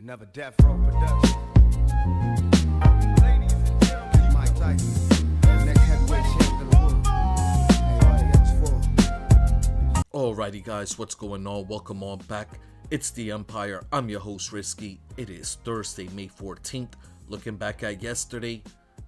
Another Death Row production. Ladies and gentlemen, Mike Tyson, the next heavyweight champion of the world. Everybody else for. Alrighty guys, what's going on? Welcome on back. It's the Empire. I'm your host Risky. It is Thursday, May 14th. Looking back at yesterday,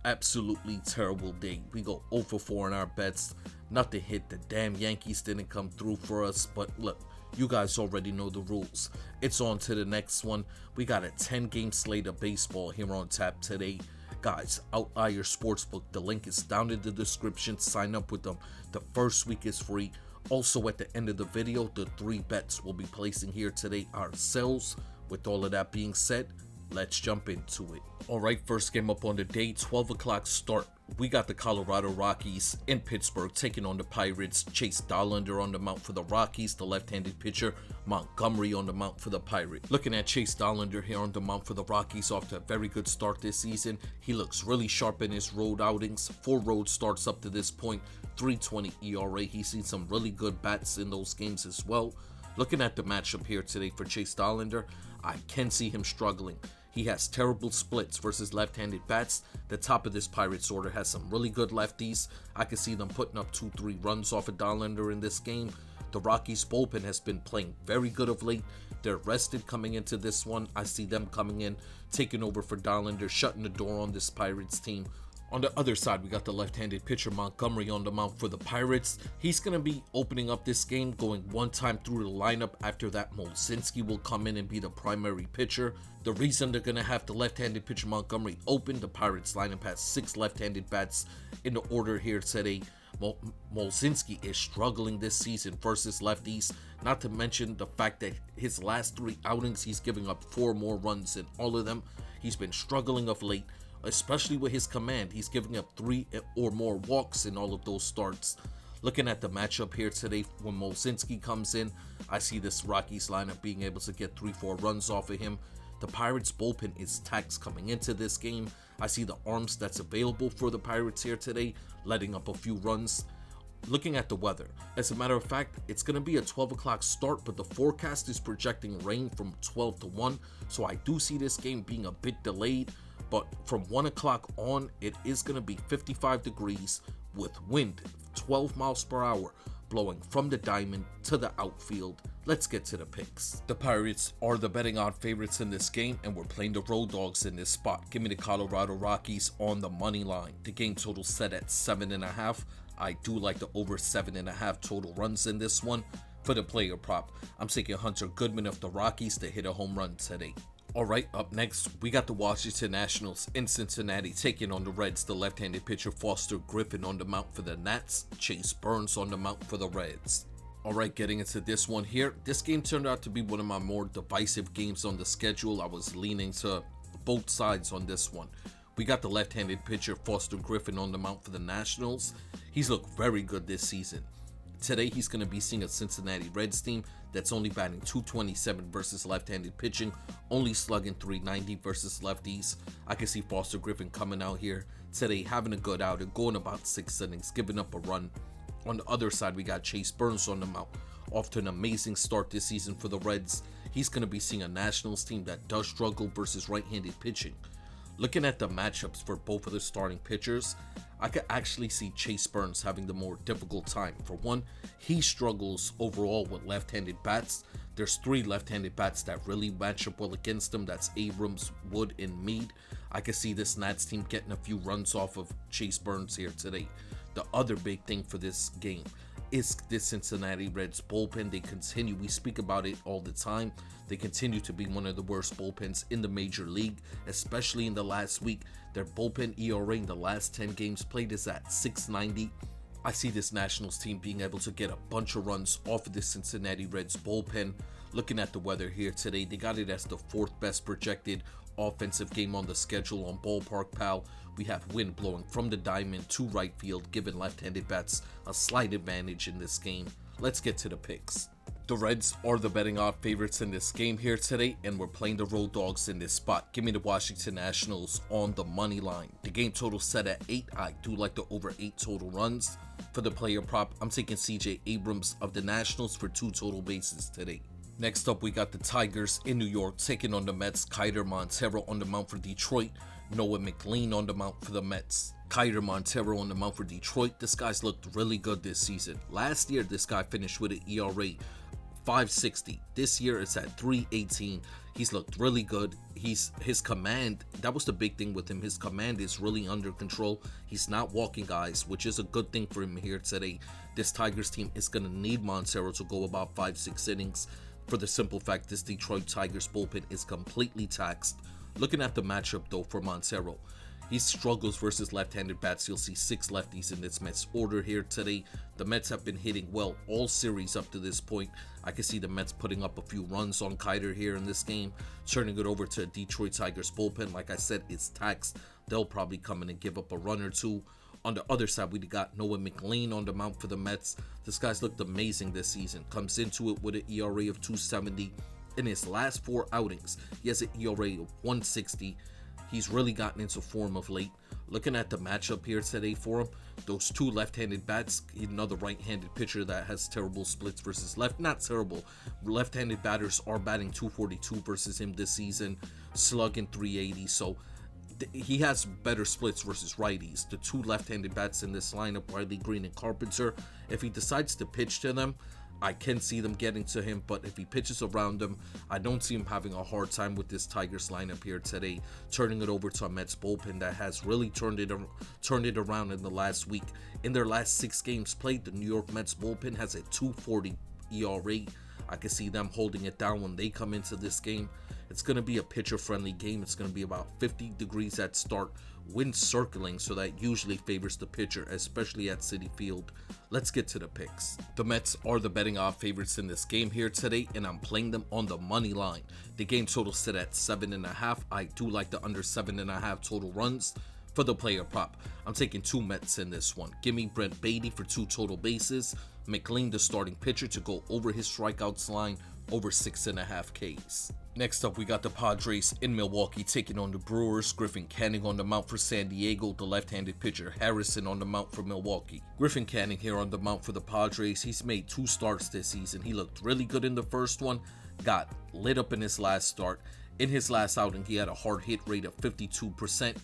absolutely terrible day. We go 0-4 in our bets. Nothing hit. The damn Yankees didn't come through for us. But look, you guys already know the rules. It's on to the next one. We got a 10-game slate of baseball here on tap today. Guys, Outlier Sportsbook. The link is down in the description. Sign up with them. The first week is free. Also, at the end of the video, the 3 bets we'll be placing here today are ourselves. With all of that being said, let's jump into it. Alright, first game up on the day, 12 o'clock start. We got the Colorado Rockies in Pittsburgh taking on the Pirates. Chase Dollander on the mound for the Rockies, the left-handed pitcher. Montgomery on the mound for the Pirates. Looking at Chase Dollander here on the mound for the Rockies, off to a very good start this season. He looks really sharp in his road outings. 4 road starts up to this point, 3.20 ERA. He's seen some really good bats in those games as well. Looking at the matchup here today for Chase Dollander, I can see him struggling. He has terrible splits versus left-handed bats. The top of this Pirates order has some really good lefties. I can see them putting up 2-3 runs off of Dollander in this game. The Rockies bullpen has been playing very good of late. They're rested coming into this one. I see them coming in, taking over for Dollander, shutting the door on this Pirates team. On the other side, we got the left-handed pitcher Montgomery on the mound for the Pirates. He's going to be opening up this game, going one time through the lineup. After that, Molzinski will come in and be the primary pitcher. The reason they're going to have the left-handed pitcher Montgomery open, the Pirates lineup has 6 left-handed bats in the order here today. Molzinski is struggling this season versus lefties, not to mention the fact that his last 3 outings, he's giving up 4 more runs in all of them. He's been struggling of late, especially with his command. He's giving up 3 or more walks in all of those starts. Looking at the matchup here today, when Molzinski comes in, I see this Rockies lineup being able to get 3-4 runs off of him. The Pirates bullpen is taxed coming into this game. I see the arms that's available for the Pirates here today, letting up a few runs. Looking at the weather, as a matter of fact, it's going to be a 12 o'clock start, but the forecast is projecting rain from 12 to 1, so I do see this game being a bit delayed. But from 1 o'clock on, it is going to be 55 degrees with wind 12 miles per hour blowing from the diamond to the outfield. Let's get to the picks. The Pirates are the betting odd favorites in this game, and we're playing the road dogs in this spot. Give me the Colorado Rockies on the money line. The game total set at 7.5. I do like the over 7.5 total runs in this one. For the player prop, I'm taking Hunter Goodman of the Rockies to hit a home run today. Alright, up next, we got the Washington Nationals in Cincinnati taking on the Reds. The left-handed pitcher Foster Griffin on the mound for the Nats. Chase Burns on the mound for the Reds. Alright, getting into this one here. This game turned out to be one of my more divisive games on the schedule. I was leaning to both sides on this one. We got the left-handed pitcher Foster Griffin on the mound for the Nationals. He's looked very good this season. Today, he's going to be seeing a Cincinnati Reds team that's only batting .227 versus left-handed pitching, only slugging .390 versus lefties. I can see Foster Griffin coming out here today, having a good outing, going about 6 innings, giving up a run. On the other side, we got Chase Burns on the mound. Off to an amazing start this season for the Reds. He's going to be seeing a Nationals team that does struggle versus right-handed pitching. Looking at the matchups for both of the starting pitchers, I could actually see Chase Burns having the more difficult time. For one, he struggles overall with left-handed bats. There's 3 left-handed bats that really match up well against him. That's Abrams, Wood, and Meade. I could see this Nats team getting a few runs off of Chase Burns here today. The other big thing for this game is this Cincinnati Reds bullpen. We speak about it all the time. They continue to be one of the worst bullpens in the major league, especially in the last week. Their bullpen ERA in the last 10 games played is at 6.90. I see this Nationals team being able to get a bunch of runs off of this Cincinnati Reds bullpen. Looking at the weather here today, they got it as the 4th best projected offensive game on the schedule on Ballpark Pal. We have wind blowing from the diamond to right field, giving left-handed bats a slight advantage in this game. Let's get to the picks. The Reds are the betting odd favorites in this game here today, and we're playing the road dogs in this spot. Give me the Washington Nationals on the money line. The game total set at 8. I do like the over 8 total runs. For the player prop, I'm taking CJ Abrams of the Nationals for 2 total bases today. Next up, we got the Tigers in New York taking on the Mets. Kiter Montero on the mound for Detroit. Noah McLean on the mound for the Mets. Kiter Montero on the mound for Detroit. This guy's looked really good this season. Last year, this guy finished with an ERA 5.60. This year, it's at 3.18. He's looked really good. His command, that was the big thing with him. His command is really under control. He's not walking guys, which is a good thing for him here today. This Tigers team is going to need Montero to go about 5-6 innings for the simple fact this Detroit Tigers bullpen is completely taxed. Looking at the matchup though for Montero, he struggles versus left-handed bats. You'll see 6 lefties in this Mets order here today. The Mets have been hitting well all series up to this point. I can see the Mets putting up a few runs on Kiter here in this game, turning it over to a Detroit Tigers bullpen. Like I said, it's taxed. They'll probably come in and give up a run or two. On the other side, we got Noah McLean on the mound for the Mets. This guy's looked amazing this season. Comes into it with an ERA of 2.70. In his last 4 outings, he has an ERA of 1.60. He's really gotten into form of late. Looking at the matchup here today for him, those 2 left-handed bats, another right-handed pitcher that has terrible splits versus not terrible. Left-handed batters are batting 242 versus him this season, slugging 380. So he has better splits versus righties. The 2 left-handed bats in this lineup, Riley Green and Carpenter, if he decides to pitch to them, I can see them getting to him, but if he pitches around them, I don't see him having a hard time with this Tigers lineup here today, turning it over to a Mets bullpen that has really turned it around in the last week. In their last 6 games played, the New York Mets bullpen has a 2.40 ERA. I can see them holding it down when they come into this game. It's going to be a pitcher-friendly game. It's going to be about 50 degrees at start, wind circling, so that usually favors the pitcher, especially at Citi Field. Let's get to the picks. The Mets are the betting odd favorites in this game here today, and I'm playing them on the money line. The game total set at 7.5. I do like the under 7.5 total runs. For the player prop, I'm taking 2 Mets in this one. Give me Brent Beatty for 2 total bases. McLean, the starting pitcher, to go over his strikeouts line, over 6.5 Ks. Next up, we got the Padres in Milwaukee taking on the Brewers. Griffin Canning on the mound for San Diego. The left-handed pitcher Harrison on the mound for Milwaukee. Griffin Canning here on the mound for the Padres. He's made 2 starts this season. He looked really good in the first one, got lit up in his last start. In his last outing, he had a hard hit rate of 52%,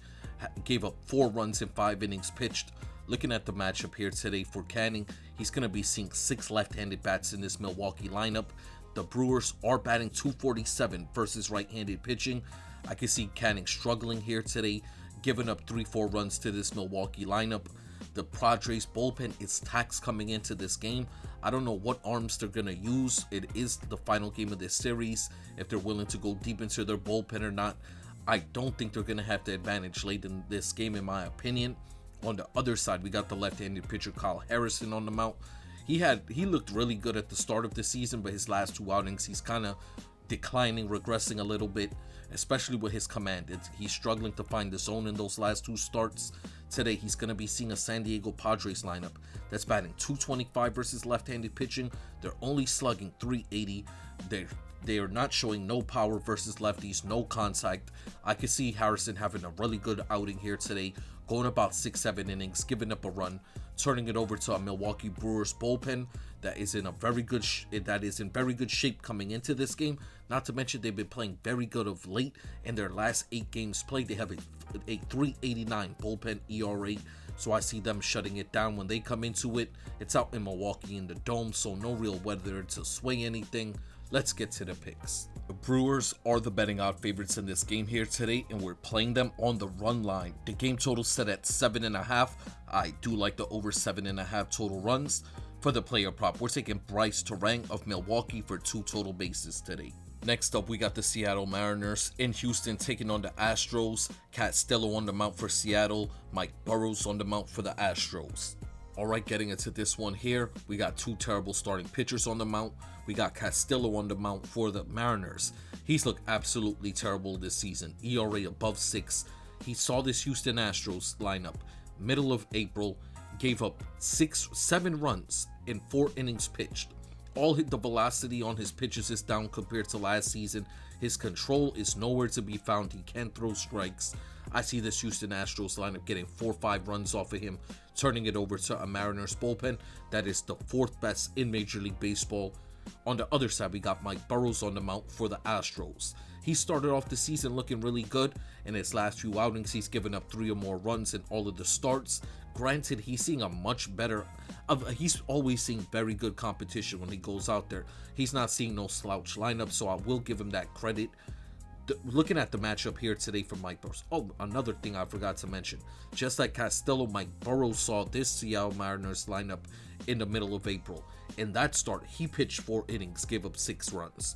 gave up 4 runs in 5 innings pitched. Looking at the matchup here today for Canning, he's going to be seeing 6 left-handed bats in this Milwaukee lineup. The Brewers are batting 247 versus right-handed pitching. I can see Canning struggling here today, giving up 3-4 runs to this Milwaukee lineup. The Padres bullpen is taxed coming into this game. I don't know what arms they're going to use. It is the final game of this series. If they're willing to go deep into their bullpen or not, I don't think they're going to have the advantage late in this game, in my opinion. On the other side, we got the left-handed pitcher Kyle Harrison on the mound. He looked really good at the start of the season, but his last 2 outings, he's kind of declining, regressing a little bit, especially with his command. He's struggling to find the zone in those last 2 starts. Today, he's going to be seeing a San Diego Padres lineup that's batting 225 versus left-handed pitching. They're only slugging 380. They are not showing no power versus lefties, no contact. I could see Harrison having a really good outing here today, going about 6-7 innings, giving up a run, turning it over to a Milwaukee Brewers bullpen that is in very good shape coming into this game. Not to mention they've been playing very good of late. In their last 8 games played, they have a 3.89 bullpen ERA. So I see them shutting it down when they come into it. It's out in Milwaukee in the Dome, so no real weather to sway anything. Let's get to the picks. The Brewers are the betting odd favorites in this game here today, and we're playing them on the run line. The game total set at 7.5. I do like the over 7.5 total runs. For the player prop, we're taking Bryce Terang of Milwaukee for 2 total bases today. Next up, we got the Seattle Mariners in Houston taking on the Astros. Castillo on the mound for Seattle. Mike Burrows on the mound for the Astros. Alright, getting into this one here, we got 2 terrible starting pitchers on the mound. We got Castillo on the mound for the Mariners. He's looked absolutely terrible this season. ERA above 6. He saw this Houston Astros lineup middle of April, gave up 7 runs in 4 innings pitched. All the velocity on his pitches is down compared to last season. His control is nowhere to be found. He can't throw strikes. I see this Houston Astros lineup getting 4-5 runs off of him, turning it over to a Mariners bullpen that is the 4th best in Major League Baseball. On the other side, we got Mike Burrows on the mound for the Astros. He started off the season looking really good. In his last few outings, he's given up 3 or more runs in all of the starts. Granted, he's seeing a much better, he's always seeing very good competition when he goes out there. He's not seeing no slouch lineup, so I will give him that credit. Looking at the matchup here today for Mike Burrows. Oh, another thing I forgot to mention. Just like Castillo, Mike Burrows saw this Seattle Mariners lineup in the middle of April. In that start, he pitched 4 innings, gave up 6 runs.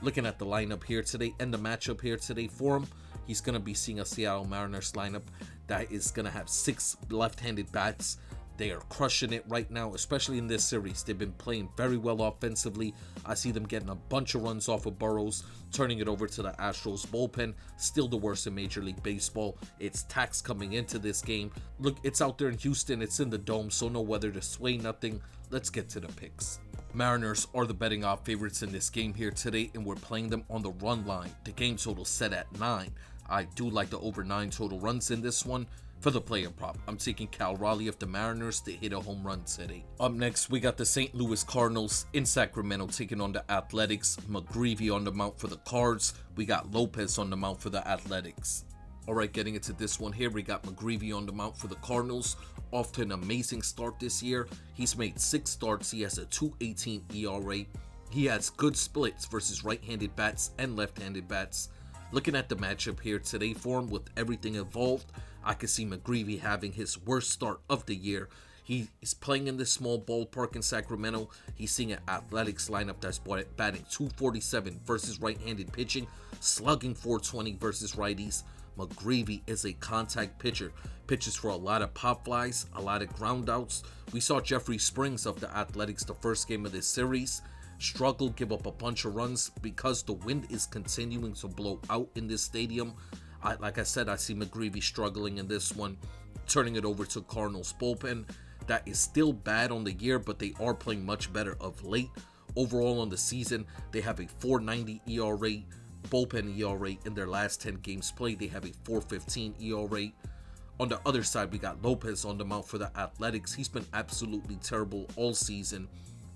Looking at the lineup here today and the matchup here today for him, he's going to be seeing a Seattle Mariners lineup that is going to have 6 left-handed bats. They are crushing it right now, especially in this series. They've been playing very well offensively. I see them getting a bunch of runs off of Burrows, turning it over to the Astros bullpen. Still the worst in Major League Baseball. It's tax coming into this game. Look, it's out there in Houston. It's in the dome, so no weather to sway nothing. Let's get to the picks. Mariners are the betting off favorites in this game here today, and we're playing them on the run line. The game total set at 9. I do like the over 9 total runs in this one. For the player prop, I'm taking Cal Raleigh of the Mariners to hit a home run today. Up next, we got the St. Louis Cardinals in Sacramento taking on the Athletics. McGreevy on the mound for the Cards. We got Lopez on the mound for the Athletics. Alright, getting into this one here, we got McGreevy on the mound for the Cardinals. Off to an amazing start this year. He's made 6 starts. He has a 2.18 ERA. He has good splits versus right-handed bats and left-handed bats. Looking at the matchup here today for him with everything involved, I can see McGreevy having his worst start of the year. He is playing in this small ballpark in Sacramento. He's seeing an Athletics lineup that's batting 247 versus right-handed pitching, slugging 420 versus righties. McGreevy is a contact pitcher, pitches for a lot of pop flies, a lot of ground outs. We saw Jeffrey Springs of the Athletics the first game of this series struggle, give up a bunch of runs because the wind is continuing to blow out in this stadium. Like I said, I see McGreevy struggling in this one, turning it over to Cardinals bullpen. That is still bad on the year, but they are playing much better of late. Overall on the season, they have a 4.90 ERA, bullpen ERA. In their last 10 games played, they have a 4.15 ERA. On the other side, we got Lopez on the mound for the Athletics. He's been absolutely terrible all season.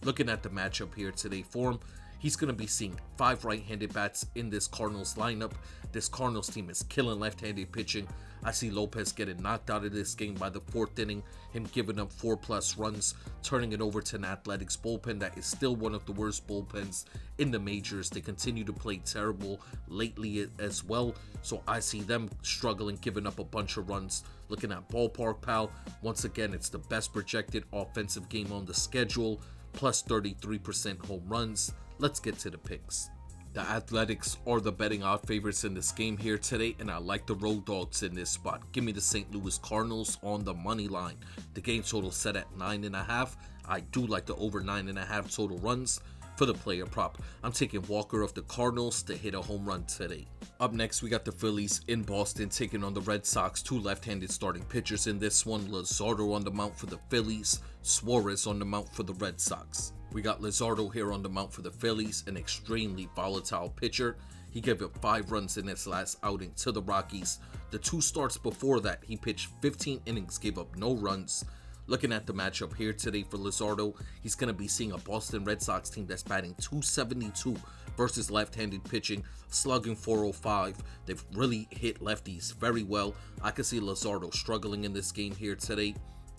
Looking at the matchup here today for him, he's going to be seeing 5 right-handed bats in this Cardinals lineup. This Cardinals team is killing left-handed pitching. I see Lopez getting knocked out of this game by the 4th inning, him giving up 4+ runs, turning it over to an Athletics bullpen that is still one of the worst bullpens in the majors. They continue to play terrible lately as well, so I see them struggling, giving up a bunch of runs. Looking at Ballpark Pal, once again, it's the best projected offensive game on the schedule, plus 33% home runs. Let's get to the picks. The Athletics are the betting odd favorites in this game here today, and I like the road dogs in this spot. Give me the St. Louis Cardinals on the money line. The game total set at 9.5. I do like the over 9.5 total runs. For the player prop, I'm taking Walker of the Cardinals to hit a home run today. Up next, we got the Phillies in Boston taking on the Red Sox. 2 left-handed starting pitchers in this one. Luzardo on the mound for the Phillies, Suarez on the mound for the Red Sox. We got Luzardo here on the mound for the Phillies, an extremely volatile pitcher. He gave up 5 runs in his last outing to the Rockies. The 2 starts before that, he pitched 15 innings, gave up no runs. Looking at the matchup here today for Luzardo, he's going to be seeing a Boston Red Sox team that's batting 272 versus left-handed pitching, slugging 405. They've really hit lefties very well. I can see Luzardo struggling in this game here today.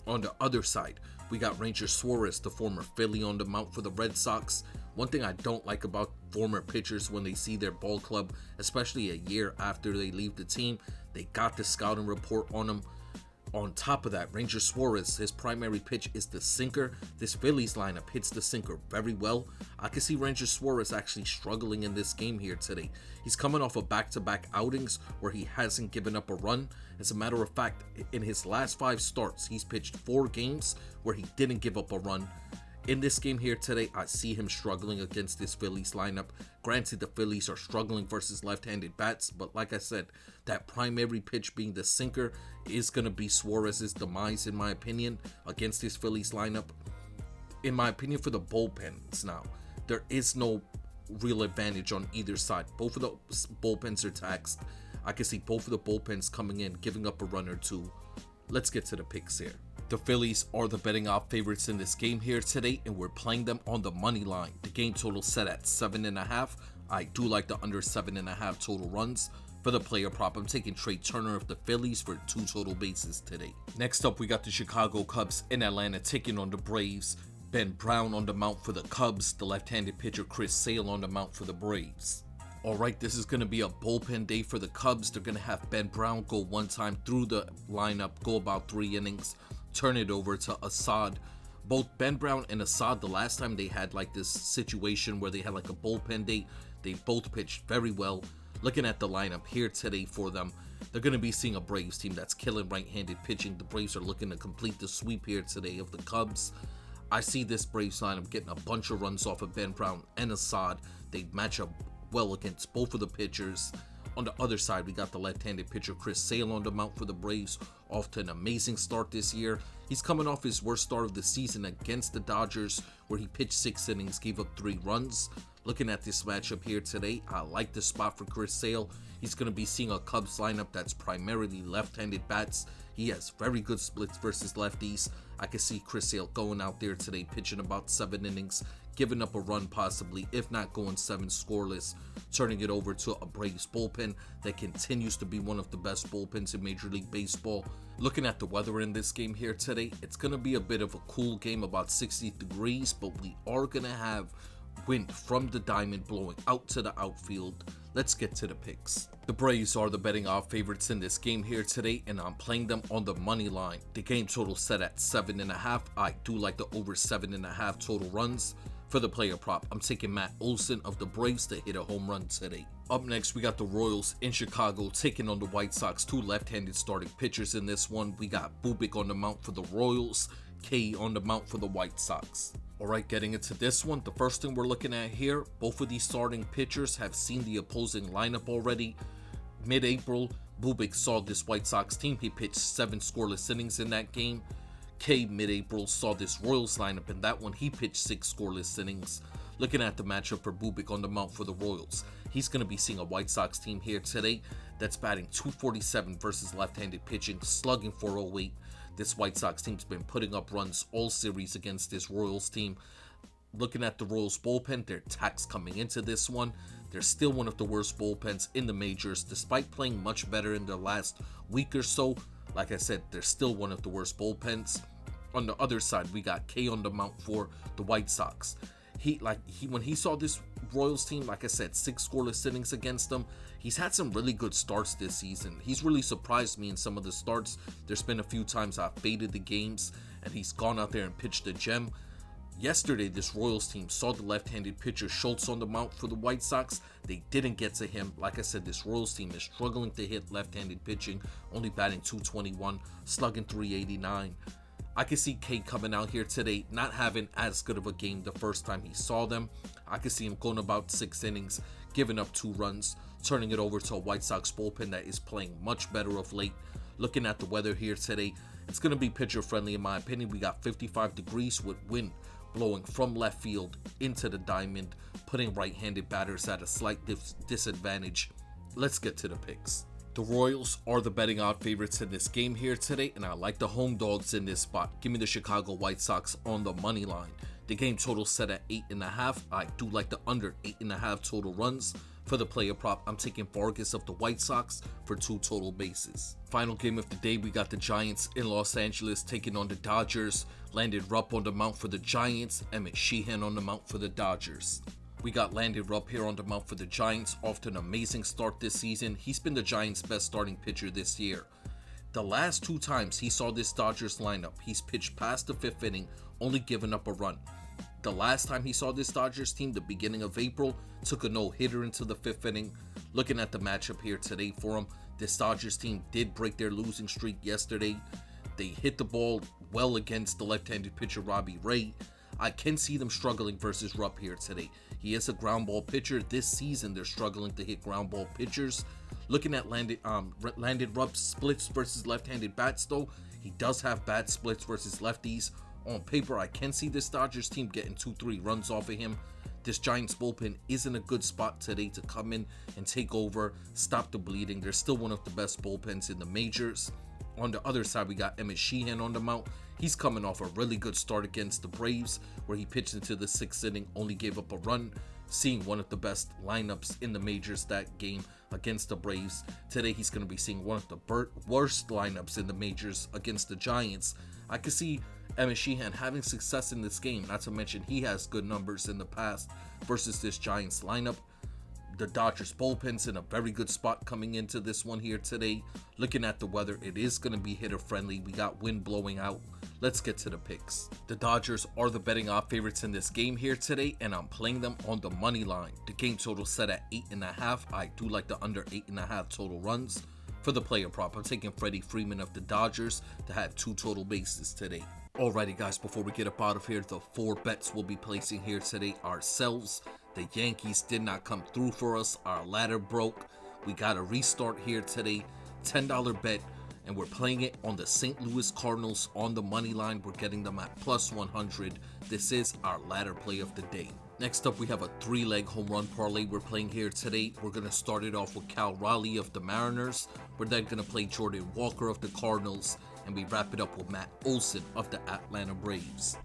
On the other side, we got Ranger Suarez, the former Philly, on the mound for the Red Sox. One thing I don't like about former pitchers when they see their ball club, especially a year after they leave the team, they got the scouting report on them. On top of that, Ranger Suarez, his primary pitch is the sinker. This Phillies lineup hits the sinker very well. I can see Ranger Suarez actually struggling in this game here today. He's coming off of back-to-back outings where he hasn't given up a run. As a matter of fact, in his last 5 starts, he's pitched 4 games where he didn't give up a run. In this game here today, I see him struggling against this Phillies lineup. Granted, the Phillies are struggling versus left-handed bats, but like I said, that primary pitch being the sinker is going to be Suarez's demise, in my opinion, against this Phillies lineup. In my opinion, for the bullpens now, there is no real advantage on either side. Both of the bullpens are taxed. I can see both of the bullpens coming in, giving up a run or 2. Let's get to the picks here. The Phillies are the betting odds favorites in this game here today, and we're playing them on the money line. The game total set at 7.5. I do like the under 7.5 total runs. For the player prop, I'm taking Trey Turner of the Phillies for 2 total bases today. Next up, we got the Chicago Cubs in Atlanta taking on the Braves. Ben Brown on the mound for the Cubs. The left-handed pitcher Chris Sale on the mound for the Braves. Alright, this is going to be a bullpen day for the Cubs. They're going to have Ben Brown go one time through the lineup, go about 3 innings, turn it over to Assad. Both Ben Brown and Assad, the last time they had like this situation where they had like a bullpen day, they both pitched very well. Looking at the lineup here today for them, they're going to be seeing a Braves team that's killing right-handed pitching. The Braves are looking to complete the sweep here today of the Cubs. I see this Braves lineup getting a bunch of runs off of Ben Brown and Assad. They match up well against both of the pitchers. On the other side, we got the left-handed pitcher Chris Sale on the mound for the Braves, off to an amazing start this year. He's coming off his worst start of the season against the Dodgers, where he pitched 6 innings, gave up 3 runs. Looking at this matchup here today, I like the spot for Chris Sale. He's going to be seeing a Cubs lineup that's primarily left-handed bats. He has very good splits versus lefties. I can see Chris Sale going out there today, pitching about 7 innings, giving up a run possibly, if not going 7 scoreless, turning it over to a Braves bullpen that continues to be one of the best bullpens in Major League Baseball. Looking at the weather in this game here today, it's going to be a bit of a cool game, about 60 degrees, but we are going to have wind from the diamond blowing out to the outfield. Let's get to the picks. The Braves are the betting odds favorites in this game here today, and I'm playing them on the money line. The game total set at 7.5. I do like the over 7.5 total runs. For the player prop, I'm taking Matt Olson of the Braves to hit a home run today. Up next, we got the Royals in Chicago taking on the White Sox. 2 left-handed starting pitchers in this one. We got Bubic on the mound for the Royals, K on the mound for the White Sox. Alright, getting into this one, the first thing we're looking at here, both of these starting pitchers have seen the opposing lineup already. Mid-April, Bubic saw this White Sox team. He pitched 7 scoreless innings in that game. K mid-April saw this Royals lineup. In that one, he pitched 6 scoreless innings. Looking at the matchup for Bubic on the mound for the Royals, he's going to be seeing a White Sox team here today that's batting .247 versus left-handed pitching, slugging .408. This White Sox team's been putting up runs all series against this Royals team. Looking at the Royals bullpen, they're taxed coming into this one. They're still one of the worst bullpens in the majors, despite playing much better in the last week or so. Like I said, they're still one of the worst bullpens. On the other side, we got K on the mound for the White Sox. When he saw this Royals team, like I said, 6 scoreless innings against them. He's had some really good starts this season. He's really surprised me in some of the starts. There's been a few times I've faded the games, and he's gone out there and pitched a gem. Yesterday, this Royals team saw the left-handed pitcher Schultz on the mound for the White Sox. They didn't get to him. Like I said, this Royals team is struggling to hit left-handed pitching, only batting .221, slugging .389. I can see K coming out here today, not having as good of a game the first time he saw them. I can see him going about 6 innings, giving up 2 runs, turning it over to a White Sox bullpen that is playing much better of late. Looking at the weather here today, it's going to be pitcher friendly in my opinion. We got 55 degrees with wind blowing from left field into the diamond, putting right-handed batters at a slight disadvantage. Let's get to the picks. The Royals are the betting odds favorites in this game here today, and I like the home dogs in this spot. Give me the Chicago White Sox on the money line. The game total set at 8.5. I do like the under 8.5 total runs. For the player prop, I'm taking Vargas of the White Sox for 2 total bases. Final game of the day, we got the Giants in Los Angeles taking on the Dodgers. Landon Rupp on the mound for the Giants, Emmett Sheehan on the mound for the Dodgers. We got Landon Rupp here on the mound for the Giants, off to an amazing start this season. He's been the Giants' best starting pitcher this year. The last 2 times he saw this Dodgers lineup, he's pitched past the 5th inning, only giving up a run. The last time he saw this Dodgers team, the beginning of April, took a no-hitter into the 5th inning. Looking at the matchup here today for him, this Dodgers team did break their losing streak yesterday. They hit the ball well against the left-handed pitcher Robbie Ray. I can see them struggling versus Rupp here today. He is a ground ball pitcher. This season, they're struggling to hit ground ball pitchers. Looking at Landon Rupp's splits versus left-handed bats, though, he does have bad splits versus lefties. On paper, I can see this Dodgers team getting 2-3 runs off of him. This Giants bullpen is in a good spot today to come in and take over, stop the bleeding. They're still one of the best bullpens in the majors. On the other side, we got Emmett Sheehan on the mount. He's coming off a really good start against the Braves, where he pitched into the 6th inning, only gave up a run, seeing one of the best lineups in the majors that game against the Braves. Today, he's going to be seeing one of the worst lineups in the majors against the Giants. I could see Emmett Sheehan having success in this game, not to mention he has good numbers in the past versus this Giants lineup. The Dodgers bullpen's in a very good spot coming into this one here today. Looking at the weather, it is going to be hitter friendly. We got wind blowing out. Let's get to the picks. The Dodgers are the betting odd favorites in this game here today, and I'm playing them on the money line. The game total set at 8.5. I do like the under 8.5 total runs. For the player prop, I'm taking Freddie Freeman of the Dodgers to have 2 total bases today. Alrighty guys, before we get up out of here, the 4 bets we'll be placing here today ourselves. The Yankees did not come through for us. Our ladder broke. We got a restart here today. $10 bet, and we're playing it on the St. Louis Cardinals on the money line. We're getting them at plus 100. This is our ladder play of the day. Next up, we have a 3-leg home run parlay we're playing here today. We're going to start it off with Cal Raleigh of the Mariners. We're then going to play Jordan Walker of the Cardinals, and we wrap it up with Matt Olson of the Atlanta Braves.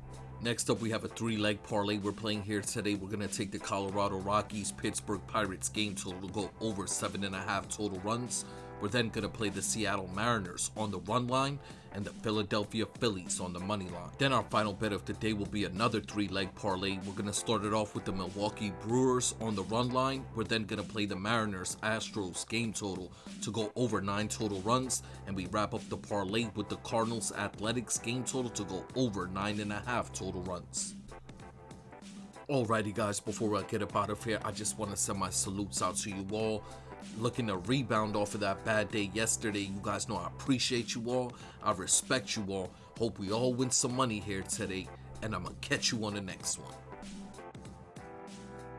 Next up, we have a 3-leg parlay we're playing here today. We're going to take the Colorado Rockies Pittsburgh Pirates game total to go over 7.5 total runs. We're then going to play the Seattle Mariners on the run line and the Philadelphia Phillies on the money line. Then our final bet of the day will be another 3-leg parlay. We're going to start it off with the Milwaukee Brewers on the run line. We're then going to play the Mariners Astros game total to go over 9 total runs. And we wrap up the parlay with the Cardinals Athletics game total to go over 9.5 total runs. Alrighty guys, before I get up out of here, I just want to send my salutes out to you all. Looking to rebound off of that bad day yesterday. You guys know I appreciate you all. I respect you all. Hope we all win some money here today. And I'm going to catch you on the next one.